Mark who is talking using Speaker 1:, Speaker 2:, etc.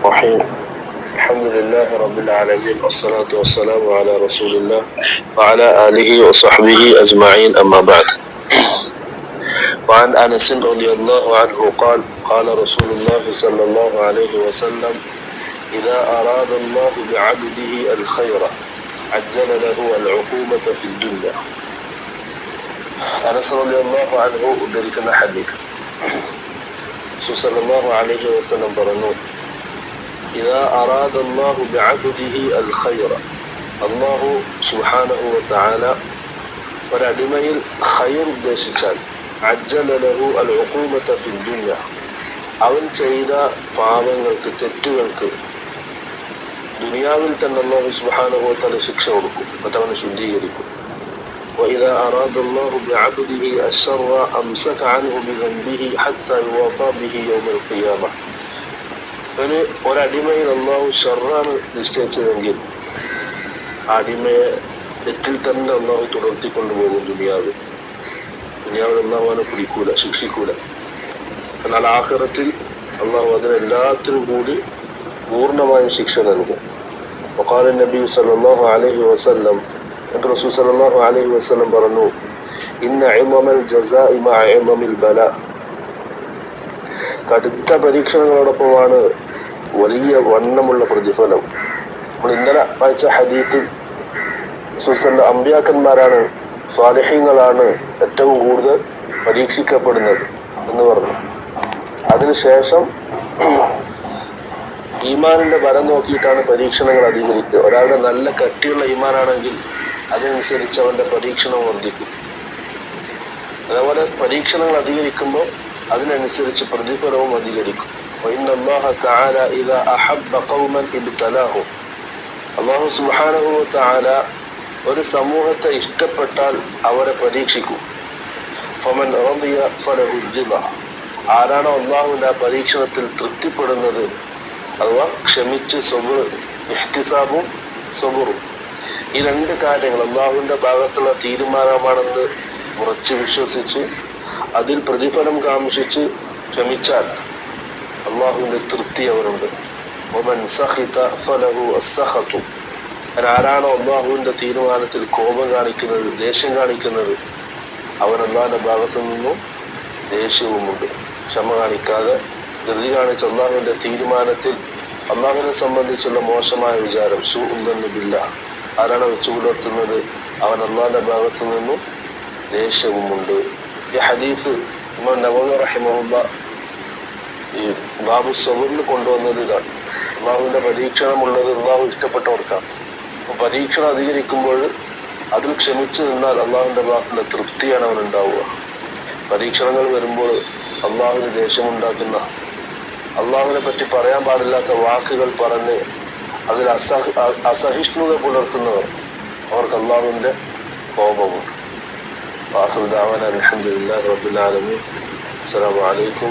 Speaker 1: الرحيم. الحمد لله رب العالمين والصلاة والسلام على رسول الله وعلى آله وصحبه أجمعين، أما بعد. وعن أنس رضي الله عنه قال قال رسول الله صلى الله عليه وسلم: إذا أراد الله بعبده الخير عجل له العقوبة في الدنيا. أنس رضي الله عنه ഉദ്ധരിക്കുന്ന ഹദീസ്. റസൂൽ സല്ലല്ലാഹു അലൈഹി വസല്ലം പറഞ്ഞു: إذا أراد الله بعبده الخير, അല്ലാഹു സുബ്ഹാനഹു വതആല ഒരടിമയിൽ ഖൈർ ഉദ്ദേശിച്ചാൽ അജ്ജല ലഹു അൽ ഉഖൂബത ഫി ദുനിയ, അവൻ ചെയ്ത പാപങ്ങൾക്ക്, തെറ്റുകൾക്ക് ദുനിയാവിൽ തന്നെ അല്ലാഹു സുബ്ഹാനഹു വതആല ശിക്ഷ കൊടുക്കും, എന്നിട്ട് അവനെ ശുദ്ധീകരിക്കും. وإذا أراد الله بعبده الشر أمسك عنه بذنبه حتى يوافى به يوم القيامة. ഒരടിമയിൽ അല്ലാഹു ഷർറാണ് നിശ്ചയിച്ചതെങ്കിൽ ആ അടിമയെ തെറ്റിൽ തന്നെ അല്ലാഹു തുടർത്തിക്കൊണ്ടുപോകും. ദുനിയാവിൽ അല്ലാഹു അവനെ പിടിക്കൂല, ശിക്ഷിക്കൂല. എന്നാൽ ആഖിറത്തിൽ അല്ലാഹു അതിനെല്ലാത്തിനും കൂടി പൂർണ്ണമായും ശിക്ഷ നൽകും. وقال النبي صلى الله عليه وسلم, റസൂൽ സല്ലല്ലാഹു അലൈഹി വസല്ലം പറഞ്ഞു: ഇന്ന ഇമമൽ ജസാഇ മഅ ഇമമിൽ ബലാ, കടുത്ത പരീക്ഷണങ്ങളോടൊപ്പമാണ് വലിയ വണ്ണമുള്ള പ്രതിഫലം. നമ്മൾ ഇന്നലെ വായിച്ച ഹദീസിൽ അമ്പിയാക്കന്മാരാണ്, സ്വാലിഹീങ്ങളാണ് ഏറ്റവും കൂടുതൽ പരീക്ഷിക്കപ്പെടുന്നത് എന്ന് പറഞ്ഞു. അതിനുശേഷം ഈമാനിന്റെ ബലം നോക്കിയിട്ടാണ് പരീക്ഷണങ്ങൾ അധികരിക്കുക. ഒരാളുടെ നല്ല കട്ടിയുള്ള ഈമാനാണെങ്കിൽ അതനുസരിച്ച് അവന്റെ പരീക്ഷണം വർദ്ധിക്കും. അതേപോലെ പരീക്ഷണങ്ങൾ അധികരിക്കുമ്പോൾ അതിനനുസരിച്ച് പ്രതിഫലവും അധികരിക്കും. അല്ലാഹു സുബ്ഹാനഹു വതആല ഒരു സമൂഹത്തെ ഇഷ്ടപ്പെട്ടാൽ അവരെ പരീക്ഷിക്കും. ഫമൻ റളിയ ഫലഹു റിള, ആരാണോ അല്ലാഹുവിന്റെ ആ പരീക്ഷണത്തിൽ തൃപ്തിപ്പെടുന്നത്, അഥവാ ക്ഷമിച്ച് സബർ, ഇഹ്തിസാബും സബറും, ഈ രണ്ട് കാര്യങ്ങൾ അല്ലാഹുവിന്റെ ഭാഗത്തുള്ള തീരുമാനമാണെന്ന് ഉറച്ച് വിശ്വസിച്ച് അതിൽ പ്രതിഫലം കാംക്ഷിച്ച് ക്ഷമിച്ചാൽ അല്ലാഹുവിന്റെ തൃപ്തി അവനുണ്ട്. വമൻ സഖിത ഫലഹു അസ്സഖതു, ആരാണോ അല്ലാഹുവിന്റെ തീരുമാനത്തിൽ കോപം കാണിക്കുന്നത്, ദേഷ്യം കാണിക്കുന്നത്, അവൻ അല്ലാഹുവിന്റെ ഭാഗത്തു നിന്നും ദേഷ്യവുമുണ്ട്. ക്ഷമ കാണിക്കാതെ ധൃതി കാണിച്ച് അല്ലാഹുവിന്റെ തീരുമാനത്തിൽ അല്ലാഹുവിനെ സംബന്ധിച്ചുള്ള മോശമായ വിചാരം, സൂഉദ്ദന്നു ബില്ലാഹ്, ആരാണ് വെച്ചു പുലർത്തുന്നത്, അവൻ അല്ലാഹുവിന്റെ ഭാഗത്തു നിന്നും ദേഷ്യവുമുണ്ട്. ഈ ഹദീസ് ഇമാം നവവി റഹിമഹുല്ലാഹ് ഈ ബാബു സബറിൽ കൊണ്ടുവന്നത് ഇതാണ്. അല്ലാഹുവിന്റെ പരീക്ഷണമുള്ളത് അല്ലാഹു ഇഷ്ടപ്പെട്ടവർക്കാണ്. അപ്പൊ പരീക്ഷണം അധികരിക്കുമ്പോൾ അതിൽ ക്ഷമിച്ചു നിന്നാൽ അല്ലാഹുവിന്റെ ഭാഗത്തുള്ള തൃപ്തിയാണ് അവനുണ്ടാവുക. പരീക്ഷണങ്ങൾ വരുമ്പോൾ അല്ലാഹുവിന് ദേഷ്യമുണ്ടാക്കുന്ന, അല്ലാഹുവിനെ പറ്റി പറയാൻ പാടില്ലാത്ത വാക്കുകൾ പറഞ്ഞ് അതിൽ അസഹിഷ്ണുത പുലർത്തുന്നവർ, അവർക്ക് അല്ലാഹുവിന്റെ കോപമുണ്ട്. വാഖിറു ദഅവാനാ അൽഹംദുലില്ലാഹി റബ്ബിൽ ആലമീൻ. അസ്സലാമു അലൈക്കും.